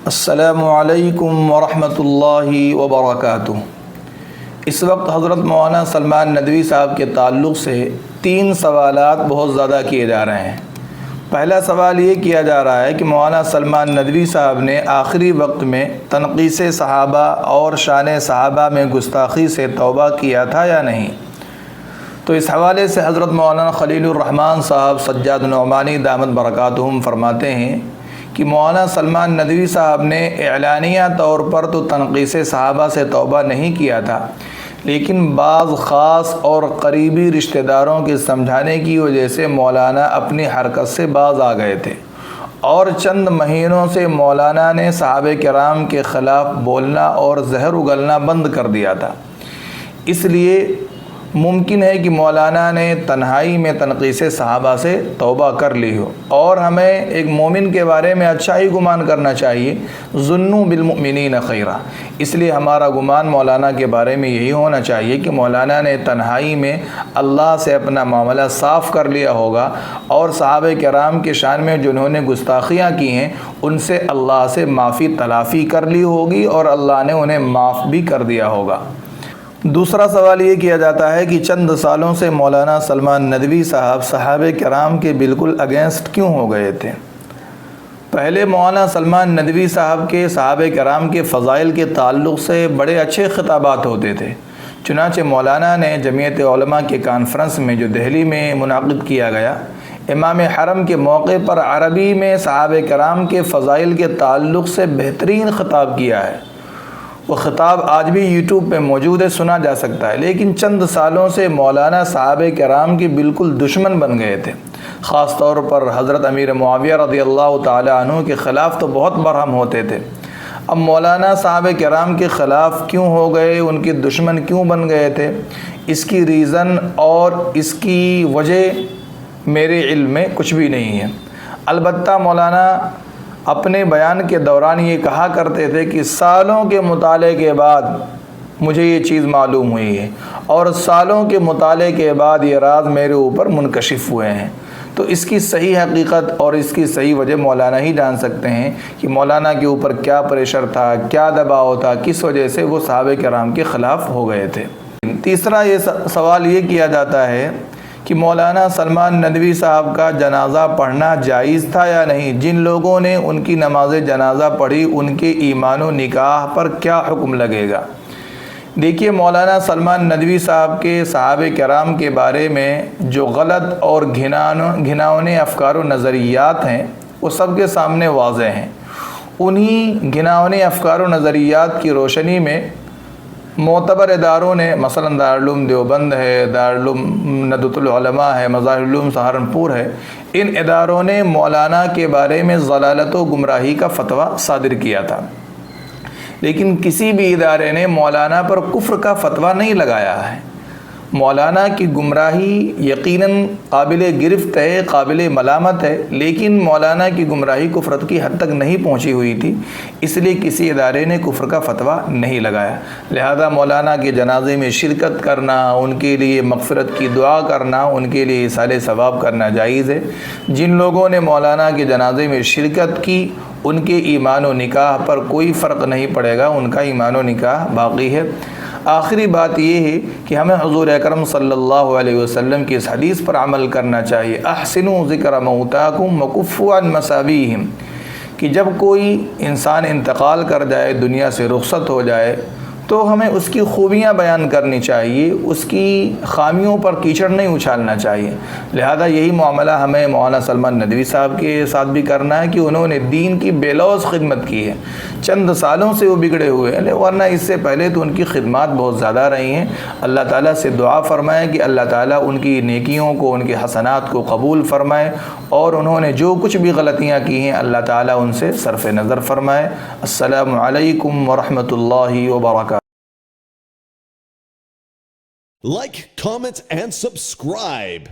السلام علیکم ورحمۃ اللہ وبرکاتہ۔ اس وقت حضرت مولانا سلمان ندوی صاحب کے تعلق سے 3 سوالات بہت زیادہ کیے جا رہے ہیں۔ پہلا سوال یہ کیا جا رہا ہے کہ مولانا سلمان ندوی صاحب نے آخری وقت میں تنقیص صحابہ اور شان صحابہ میں گستاخی سے توبہ کیا تھا یا نہیں؟ تو اس حوالے سے حضرت مولانا خلیل الرحمن صاحب سجاد نعمانی دامت برکاتہم فرماتے ہیں کہ مولانا سلمان ندوی صاحب نے اعلانیہ طور پر تو تنقیص صحابہ سے توبہ نہیں کیا تھا، لیکن بعض خاص اور قریبی رشتہ داروں کے سمجھانے کی وجہ سے مولانا اپنی حرکت سے باز آ گئے تھے، اور چند مہینوں سے مولانا نے صحابہ کرام کے خلاف بولنا اور زہر اگلنا بند کر دیا تھا۔ اس لیے ممکن ہے کہ مولانا نے تنہائی میں تنقیص صحابہ سے توبہ کر لی ہو، اور ہمیں ایک مومن کے بارے میں اچھا ہی گمان کرنا چاہیے، ظنوا بالمؤمنین خیرا۔ اس لیے ہمارا گمان مولانا کے بارے میں یہی ہونا چاہیے کہ مولانا نے تنہائی میں اللہ سے اپنا معاملہ صاف کر لیا ہوگا، اور صحابہ کرام کے شان میں جنہوں نے گستاخیاں کی ہیں ان سے اللہ سے معافی تلافی کر لی ہوگی، اور اللہ نے انہیں معاف بھی کر دیا ہوگا۔ دوسرا سوال یہ کیا جاتا ہے کہ چند سالوں سے مولانا سلمان ندوی صاحب صحابہ کرام کے بالکل اگینسٹ کیوں ہو گئے تھے؟ پہلے مولانا سلمان ندوی صاحب کے صحابہ کرام کے فضائل کے تعلق سے بڑے اچھے خطابات ہوتے تھے۔ چنانچہ مولانا نے جمعیت علماء کے کانفرنس میں جو دہلی میں منعقد کیا گیا، امام حرم کے موقع پر عربی میں صحابہ کرام کے فضائل کے تعلق سے بہترین خطاب کیا ہے۔ وہ خطاب آج بھی یوٹیوب پہ موجود ہے، سنا جا سکتا ہے، لیکن چند سالوں سے مولانا صحابہ کرام کے بالکل دشمن بن گئے تھے۔ خاص طور پر حضرت امیر معاویہ رضی اللہ تعالی عنہ کے خلاف تو بہت برہم ہوتے تھے۔ اب مولانا صحابہ کرام کے خلاف کیوں ہو گئے، ان کے دشمن کیوں بن گئے تھے، اس کی ریزن اور اس کی وجہ میرے علم میں کچھ بھی نہیں ہے۔ البتہ مولانا اپنے بیان کے دوران یہ کہا کرتے تھے کہ سالوں کے مطالعے کے بعد مجھے یہ چیز معلوم ہوئی ہے، اور سالوں کے مطالعے کے بعد یہ راز میرے اوپر منکشف ہوئے ہیں۔ تو اس کی صحیح حقیقت اور اس کی صحیح وجہ مولانا ہی جان سکتے ہیں کہ مولانا کے اوپر کیا پریشر تھا، کیا دباؤ تھا، کس وجہ سے وہ صحابہ کرام کے خلاف ہو گئے تھے۔ تیسرا یہ سوال یہ کیا جاتا ہے کہ مولانا سلمان ندوی صاحب کا جنازہ پڑھنا جائز تھا یا نہیں؟ جن لوگوں نے ان کی نماز جنازہ پڑھی ان کے ایمان و نکاح پر کیا حکم لگے گا؟ دیکھیے، مولانا سلمان ندوی صاحب کے صحابہ کرام کے بارے میں جو غلط اور گھناؤنے افکار و نظریات ہیں وہ سب کے سامنے واضح ہیں۔ انہی گھناؤنے افکار و نظریات کی روشنی میں معتبر اداروں نے، مثلا دارالعلوم دیوبند ہے، دارالعلوم ندوۃ العلماء ہے، مظاہر العلوم سہارنپور ہے، ان اداروں نے مولانا کے بارے میں ضلالت و گمراہی کا فتویٰ صادر کیا تھا، لیکن کسی بھی ادارے نے مولانا پر کفر کا فتویٰ نہیں لگایا ہے۔ مولانا کی گمراہی یقیناً قابل گرفت ہے، قابل ملامت ہے، لیکن مولانا کی گمراہی کفرت کی حد تک نہیں پہنچی ہوئی تھی، اس لیے کسی ادارے نے کفر کا فتویٰ نہیں لگایا۔ لہذا مولانا کے جنازے میں شرکت کرنا، ان کے لیے مغفرت کی دعا کرنا، ان کے لیے ایصال ثواب کرنا جائز ہے۔ جن لوگوں نے مولانا کے جنازے میں شرکت کی ان کے ایمان و نکاح پر کوئی فرق نہیں پڑے گا، ان کا ایمان و نکاح باقی ہے۔ آخری بات یہ ہے کہ ہمیں حضور اکرم صلی اللہ علیہ وسلم کی اس حدیث پر عمل کرنا چاہیے، احسنوا ذکر موتاکم وکفوا عن مساویہم، کہ جب کوئی انسان انتقال کر جائے، دنیا سے رخصت ہو جائے، تو ہمیں اس کی خوبیاں بیان کرنی چاہیے، اس کی خامیوں پر کیچڑ نہیں اچھالنا چاہیے۔ لہذا یہی معاملہ ہمیں مولانا سلمان ندوی صاحب کے ساتھ بھی کرنا ہے کہ انہوں نے دین کی بے لوث خدمت کی ہے۔ چند سالوں سے وہ بگڑے ہوئے ہیں، ورنہ اس سے پہلے تو ان کی خدمات بہت زیادہ رہی ہیں۔ اللہ تعالیٰ سے دعا فرمائے کہ اللہ تعالیٰ ان کی نیکیوں کو، ان کے حسنات کو قبول فرمائے، اور انہوں نے جو کچھ بھی غلطیاں کی ہیں اللہ تعالیٰ ان سے صرف نظر فرمائے۔ السلام علیکم ورحمۃ اللہ وبرکاتہ۔ Like, comment, and subscribe.